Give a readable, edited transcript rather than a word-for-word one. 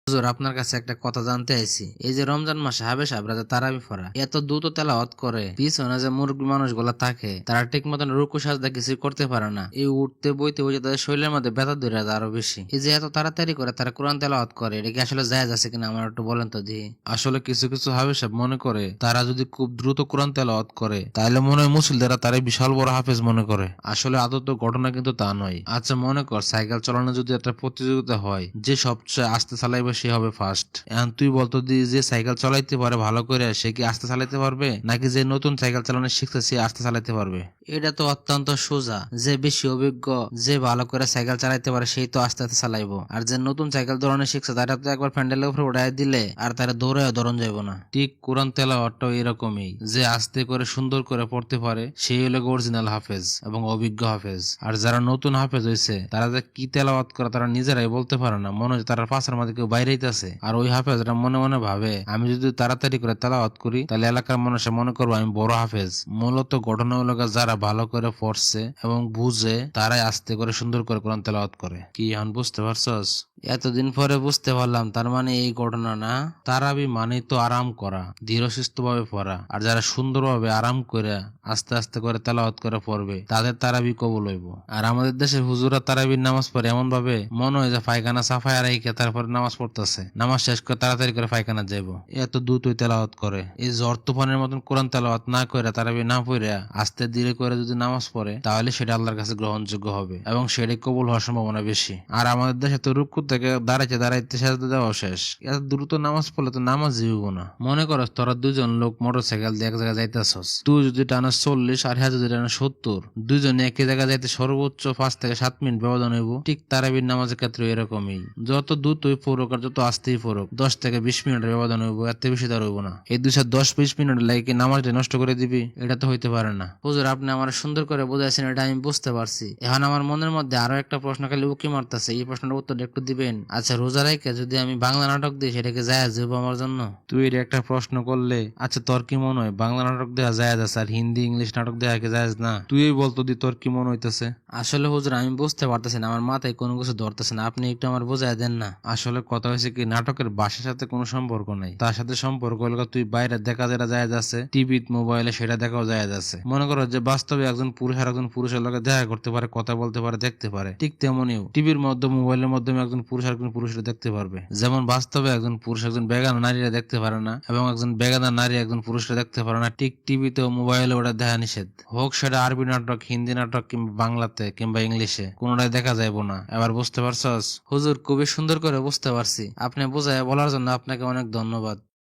হুজুর, আপনার কাছে একটা কথা জানতে আইছি। এই যে রমজান মাসে হাবেশ হাবরাতে তারাবি পড়া এত দ্রুত তেলাওয়াত করে, পিছনে যে মুরব্বী মানুষগুলা থাকে তারা ঠিক মতন রুকু সাজদা কিছু করতে পারে না। এই উঠতে বইতে ওই যে তাদের শরীরের মধ্যে ব্যথা ধরে যায় আরো বেশি। এই যে এত তাড়াতাড়ি করে তারা কোরআন তেলাওয়াত করে, এটা কি আসলে জায়েজ আছে কিনা আমার একটু বলেন তো দি। আসলে কিছু কিছু হাফেজ সাহেব মনে করে তারা যদি খুব দ্রুত কোরআন তেলাওয়াত করে তাহলে মনে হয় মুসলিমরা তারাই বিশাল বড় হাফেজ মনে করে। আসলে আদত ঘটনা কিন্তু তা নয়। আচ্ছা মনে কর সাইকেল চালানো যদি একটা প্রতিযোগিতা হয়, যে সবচেয়ে আস্তে চালাইবে সে হবে ফার্স্ট। এখন তুই বলতো যে সাইকেল চালাইতে পারে ভালো করে সে কি আস্তে চালাইতে পারবে, নাকি যে নতুন সাইকেল চালানো শিখছে সে আস্তে চালাইতে পারবে? এটা তো অত্যন্ত সোজা। যে বেশি অভিজ্ঞ, যে ভালো করে সাইকেল চালাইতে পারে সেই তো আস্তে আস্তে চালাইবো। আর যে নতুন সাইকেল দৌড়ানো শিখছে তারা তো একবার প্যান্ডেলের উপরে উঠাই দিলে আর তারা দৌড়ে দৌড়ন যাইব না। ঠিক কোরআন তেলাওয়াতটাও এরকমই, যে আস্তে করে সুন্দর করে পড়তে পারে সেই হলো অরিজিনাল হাফেজ এবং অভিজ্ঞ হাফেজ। আর যারা নতুন হাফেজ হয়েছে তারা যে কি তেলাওয়াত করে তারা নিজেরাই বলতে পারে না, মনে হয় তারা পাশের মধ্যে কেউ বাইরেইতেছে। আর ওই হাফেজরা মনে মনে ভাবে আমি যদি তাড়াতাড়ি করে তেলাওয়াত করি তাহলে এলাকার মানুষে মনে করবো আমি বড় হাফেজ। মূলত ঘটনা হলো যারা ভালো করে পড়ছে এবং বুঝে তারাই আস্তে করে সুন্দর করে কোরআন তেলাওয়াত করে। কি এখন বুঝতে পারছস? এতদিন পরে বুঝতে পারলাম, তার মানে এই ঘটনা না। তারাবি মানে তো আরাম করা, ধীর সুস্থ ভাবে পড়া। আর যারা সুন্দরভাবে আরাম করে আস্তে আস্তে করে তেলাওয়াত করে পড়বে তাদের তারাবি কবুল হইব। আর আমাদের দেশের হুজুরা তারাবির নামাজ পড়ে এমন ভাবে মনে হয় যে পায়খানা সাফায় রেখে তারপরে নামাজ পড়তেছে, নামাজ শেষ করে তাড়াতাড়ি করে পায়খানা যাইব, এত দ্রুতই তেলাওয়াত করে। এই জ্বর তুফানের মতন কোরআন তেলাওয়াত না করে তারাবি না পড়ে আস্তে ধীরে করে যদি নামাজ পড়ে তাহলে সেটা আল্লাহর কাছে গ্রহণযোগ্য হবে এবং সেটাই কবুল হওয়ার সম্ভাবনা বেশি। আর আমাদের দেশে তো রুকু থেকে দাঁড়াইতে সাজতে দেওয়া শেষ, এত দ্রুত নামাজ পড়লে তো নামাজ জীবব না। মনে করো তোরা দুজন লোক মোটর সাইকেল দিয়ে এক জায়গায় যাইতেছস, তুই যদি টানা 40 আর হ্যাঁ যদি টানা 70, দুইজনে একই জায়গায় যাইতে সর্বোচ্চ 5 থেকে 7 মিনিট ব্যবধান হইব। ঠিক তারাবির নামাজের ক্ষেত্রে এরকমই, যত দ্রুতই পড়ুক আর যত আস্তেই পড়ুক 10 থেকে 20 মিনিটের ব্যবধান হইব, এত বেশি তার হইব না। এই 210-20 মিনিট লাগে নামাজটা নষ্ট করে দিবি, এটা তো হইতে পারে না। হুজুর, আপনি আমার সুন্দর করে বোঝাইছেন, এটা আমি বুঝতে পারছি। এখন আমার মনের মধ্যে আরো একটা প্রশ্ন খালি উকি মারতেছে, এই প্রশ্নের উত্তর একটু দিবেন? আচ্ছা, রোজা রাইখা যদি আমি বাংলা নাটক দিই সেটাকে জায়েজ হইব আমার জন্য? তুই এর একটা প্রশ্ন করলে, আচ্ছা তোর কি মনে হয় বাংলা নাটক দেওয়া জায়েজ আছে আর হিন্দি ইংলিশ নাটক দেওয়া কি জায়েজ না? তুই বলতো দি তোর কি মনে হইতেছে? আসলে হুজুর আমি বুঝতে পারতেছি না, আমার মাথায় কোনো কিছু ধরতেছে না, আপনি একটু আমার বোঝাই দেন না। আসলে কথা হয়েছে কি, নাটকের ভাষার সাথে কোনো সম্পর্ক নাই, তার সাথে সম্পর্ক হলো তুই বাইরে দেখা যেটা জায়েজ আছে, টিভি মোবাইলে সেটা দেখাও জায়েজ আছে। মনে করো যে বাস্তবে একজন পুরুষ আর একজন পুরুষের লগে দেখা করতে পারে, কথা বলতে পারে, দেখতে পারে, ঠিক তেমনিও টিভির মাধ্যমে মোবাইলের মাধ্যমে একজন পুরুষ আর একজন পুরুষের দেখতে পারবে। যেমন বাস্তবে একজন পুরুষ একজন বেগানা নারীরা দেখতে পারে না এবং একজন বেগানা নারী একজন পুরুষরা দেখতে পারে না, ঠিক টিভিতে ও মোবাইলে ওটা দেখা নিষেধ। হোক সেটা আরবি নাটক, হিন্দি নাটক কিংবা বাংলাতে কিংবা ইংলিশে, কোনোটাই দেখা যাইব না। এবার বুঝতে পারছস? হুজুর, খুবই সুন্দর করে বুঝতে পারছি। আপনি বোঝায় বলার জন্য আপনাকে অনেক ধন্যবাদ।